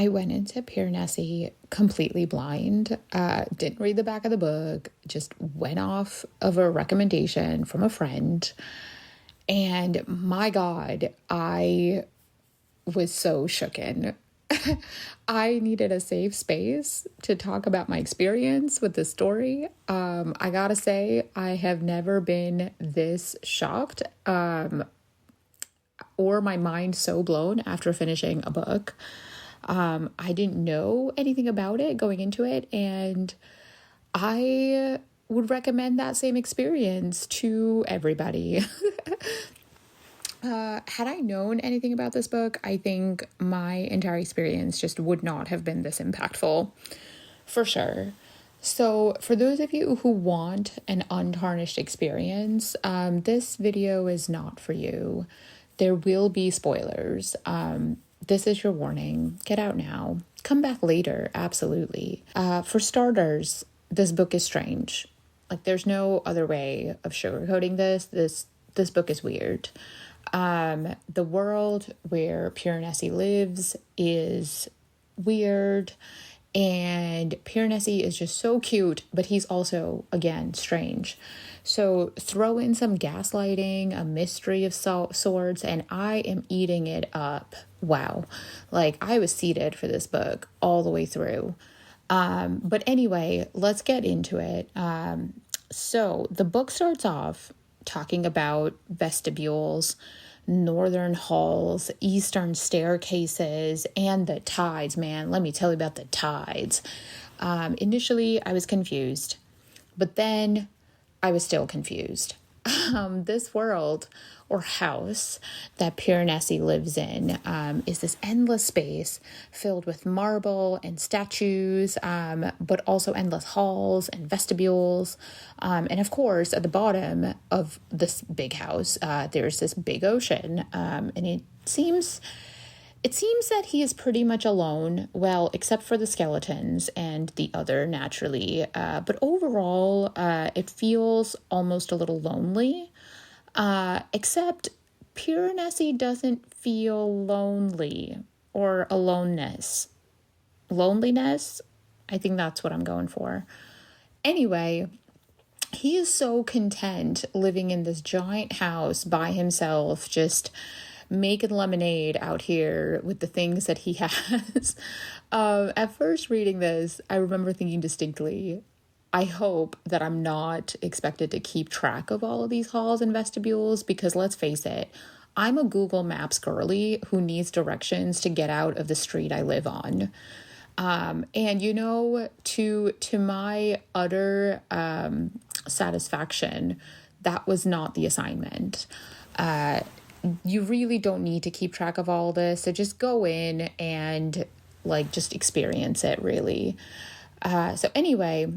I went into Piranesi completely blind, didn't read the back of the book, just went off of a recommendation from a friend. And my God, I was so shooken. I needed a safe space to talk about my experience with the story. I gotta say, I have never been this shocked or my mind so blown after finishing a book. I didn't know anything about it going into it, and I would recommend that same experience to everybody. Had I known anything about this book, I think my entire experience just would not have been this impactful, for sure. So for those of you who want an untarnished experience, this video is not for you. There will be spoilers. This is your warning. Get out now. Come back later, absolutely. For starters, this book is strange. Like, there's no other way of sugarcoating this. This book is weird. The world where Piranesi lives is weird, and Piranesi is just so cute, but he's also, again, strange. So throw in some gaslighting, a mystery of sorts, and I am eating it up. Wow. Like, I was seated for this book all the way through. But anyway, let's get into it. So the book starts off talking about vestibules, northern halls, eastern staircases, and the tides. Man, let me tell you about the tides. Initially, I was confused, but then I was still confused. This world or house that Piranesi lives in is this endless space filled with marble and statues, but also endless halls and vestibules. And of course, at the bottom of this big house, there's this big ocean. And it seems that he is pretty much alone, well, except for the skeletons and the other, naturally. But overall, it feels almost a little lonely. Except Piranesi doesn't feel lonely or aloneness. Loneliness? I think that's what I'm going for. Anyway, he is so content living in this giant house by himself, just making lemonade out here with the things that he has. At first reading this, I remember thinking distinctly, I hope that I'm not expected to keep track of all of these halls and vestibules, because let's face it, I'm a Google Maps girly who needs directions to get out of the street I live on. And you know, to my utter satisfaction, that was not the assignment. You really don't need to keep track of all this. So just go in and just experience it, really. So anyway,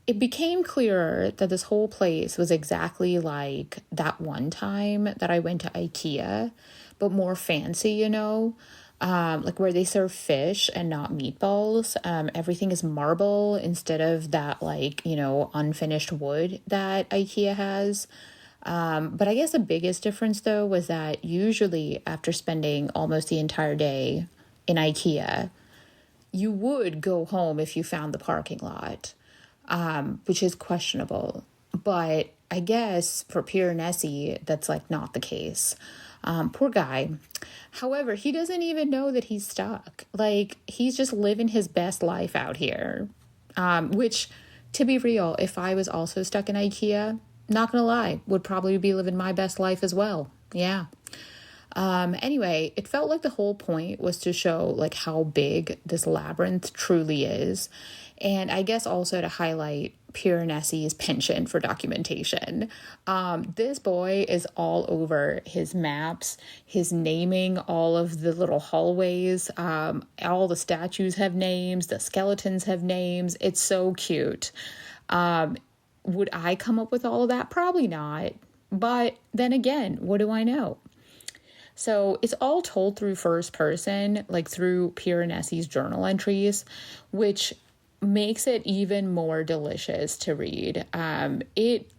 it became clearer that this whole place was exactly like that one time that I went to IKEA, but more fancy, you know, where they serve fish and not meatballs. Everything is marble instead of that, unfinished wood that IKEA has. But I guess the biggest difference, though, was that usually after spending almost the entire day in IKEA, you would go home if you found the parking lot, which is questionable. But I guess for Piranesi, that's not the case. Poor guy. However, he doesn't even know that he's stuck. He's just living his best life out here. Which, to be real, if I was also stuck in IKEA, not gonna lie, would probably be living my best life as well. Yeah. Anyway, it felt like the whole point was to show how big this labyrinth truly is. And I guess also to highlight Piranesi's penchant for documentation. This boy is all over his maps, his naming all of the little hallways. All the statues have names, the skeletons have names. It's so cute. Would I come up with all of that? Probably not. But then again, what do I know? So it's all told through first person, through Piranesi's journal entries, which makes it even more delicious to read. It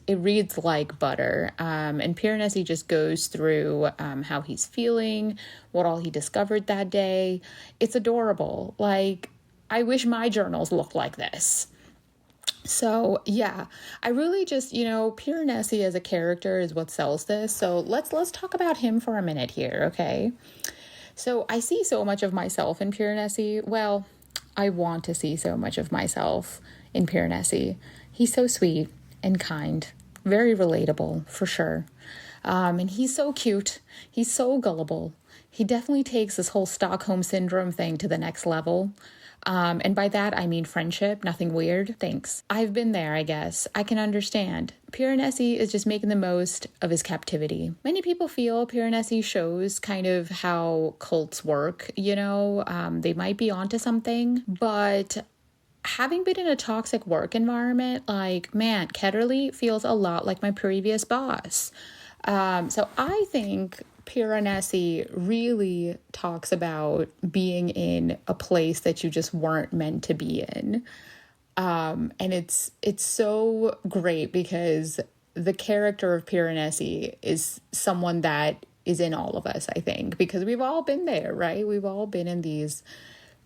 reads like butter. And Piranesi just goes through how he's feeling, what all he discovered that day. It's adorable. Like, I wish my journals looked like this. So yeah, I really just, Piranesi as a character is what sells this. So let's talk about him for a minute here, okay? So I see so much of myself in Piranesi. Well, I want to see so much of myself in Piranesi. He's so sweet and kind, very relatable for sure. And he's so cute. He's so gullible. He definitely takes this whole Stockholm syndrome thing to the next level. And by that, I mean friendship, nothing weird. Thanks. I've been there, I guess. I can understand. Piranesi is just making the most of his captivity. Many people feel Piranesi shows kind of how cults work, they might be onto something, but having been in a toxic work environment, man, Ketterly feels a lot like my previous boss. So I think Piranesi really talks about being in a place that you just weren't meant to be in. And it's so great because the character of Piranesi is someone that is in all of us, I think, because we've all been there, right? We've all been in these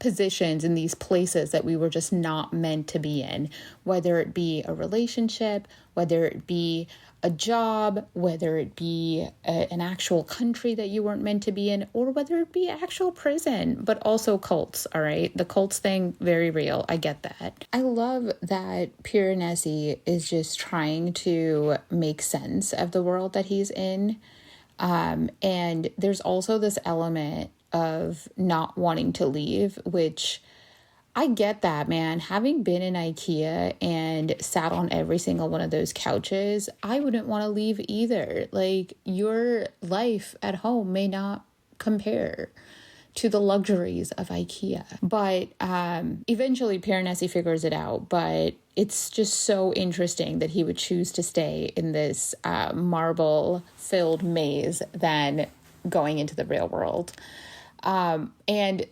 positions, in these places that we were just not meant to be in, whether it be a relationship, whether it be a job, whether it be an actual country that you weren't meant to be in, or whether it be actual prison, but also cults, all right? The cults thing, very real. I get that. I love that Piranesi is just trying to make sense of the world that he's in. And there's also this element of not wanting to leave, which I get that, man. Having been in IKEA and sat on every single one of those couches, I wouldn't want to leave either. Like, your life at home may not compare to the luxuries of IKEA. But eventually Piranesi figures it out. But it's just so interesting that he would choose to stay in this marble-filled maze than going into the real world. And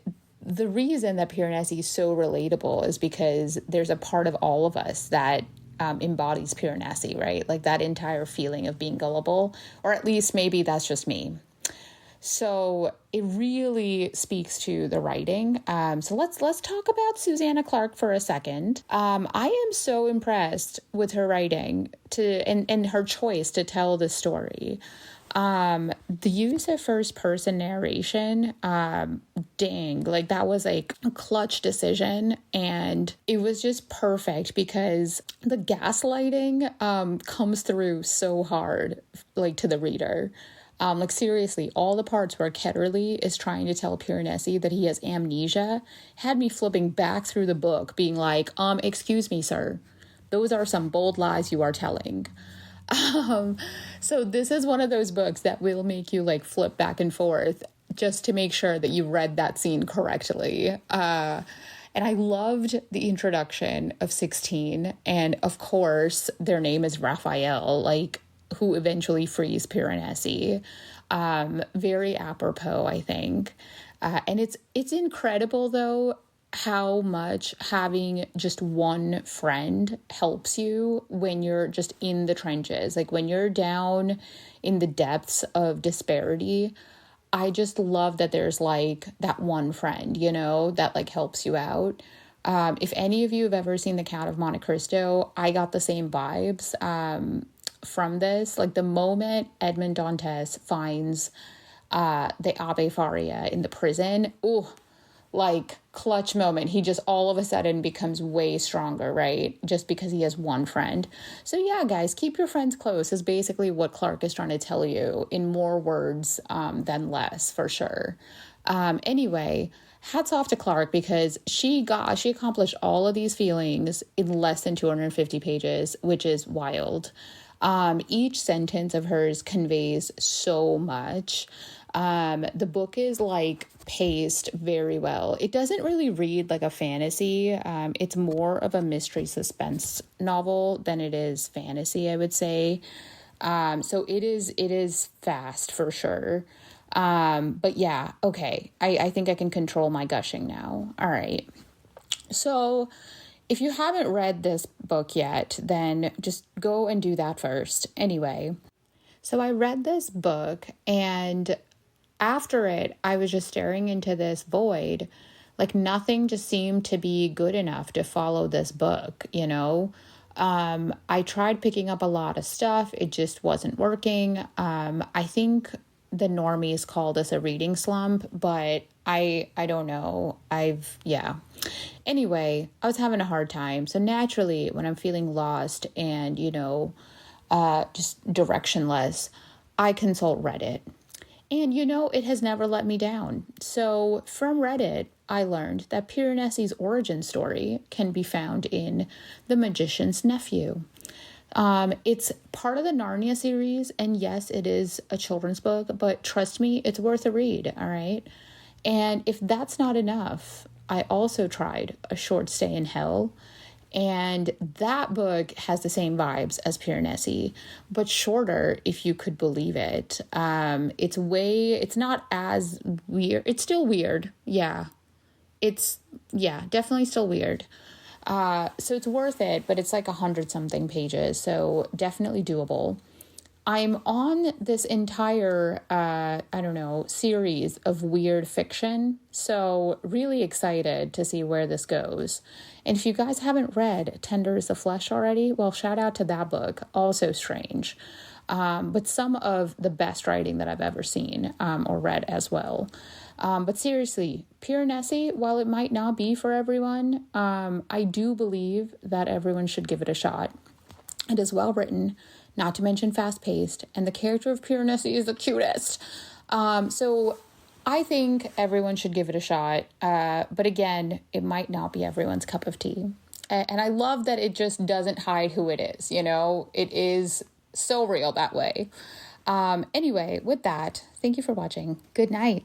the reason that Piranesi is so relatable is because there's a part of all of us that embodies Piranesi, right? Like that entire feeling of being gullible, or at least maybe that's just me. So it really speaks to the writing. So let's talk about Susanna Clarke for a second. I am so impressed with her writing and her choice to tell the story. The use of first person narration, dang, like that was like a clutch decision, and it was just perfect because the gaslighting comes through so hard, like, to the reader. Like, seriously, all the parts where Ketterly is trying to tell Piranesi that he has amnesia had me flipping back through the book being like, excuse me, sir, those are some bold lies you are telling. So this is one of those books that will make you like flip back and forth just to make sure that you read that scene correctly. And I loved the introduction of 16. And of course, their name is Raphael, like, who eventually frees Piranesi. Very apropos, I think. And it's incredible, though, how much having just one friend helps you when you're just in the trenches. Like, when you're down in the depths of disparity, I just love that there's like that one friend, that like helps you out. If any of you have ever seen The Count of Monte Cristo, I got the same vibes from this. Like, the moment Edmond Dantes finds the Abbe Faria in the prison, like, clutch moment. He just all of a sudden becomes way stronger, right? Just because he has one friend. So yeah, guys, keep your friends close is basically what Clarke is trying to tell you in more words than less, for sure. Anyway, hats off to Clarke because she accomplished all of these feelings in less than 250 pages, which is wild. Each sentence of hers conveys so much. The book is like paced very well. It doesn't really read like a fantasy. It's more of a mystery suspense novel than it is fantasy, I would say. So it is fast for sure. But yeah, okay. I think I can control my gushing now. All right. So if you haven't read this book yet, then just go and do that first. Anyway, so I read this book, and after it, I was just staring into this void. Like nothing just seemed to be good enough to follow this book, you know? I tried picking up a lot of stuff. It just wasn't working. I think the normies call this a reading slump, but I don't know. Yeah. Anyway, I was having a hard time. So naturally, when I'm feeling lost and, just directionless, I consult Reddit. And it has never let me down. So from Reddit, I learned that Piranesi's origin story can be found in The Magician's Nephew. It's part of the Narnia series, and yes, it is a children's book, but trust me, it's worth a read, all right? And if that's not enough, I also tried A Short Stay in Hell, and that book has the same vibes as Piranesi, but shorter, if you could believe it. It's not as weird. It's still weird. Yeah. Definitely still weird. So it's worth it, but it's like 100-something pages. So definitely doable. I'm on this entire, series of weird fiction. So really excited to see where this goes. And if you guys haven't read Tender is the Flesh already, well, shout out to that book. Also strange. But some of the best writing that I've ever seen or read as well. But seriously, Piranesi, while it might not be for everyone, I do believe that everyone should give it a shot. It is well written, not to mention fast-paced, and the character of Piranesi is the cutest. So I think everyone should give it a shot. But again, it might not be everyone's cup of tea. And I love that it just doesn't hide who it is, It is so real that way. Anyway, with that, thank you for watching. Good night.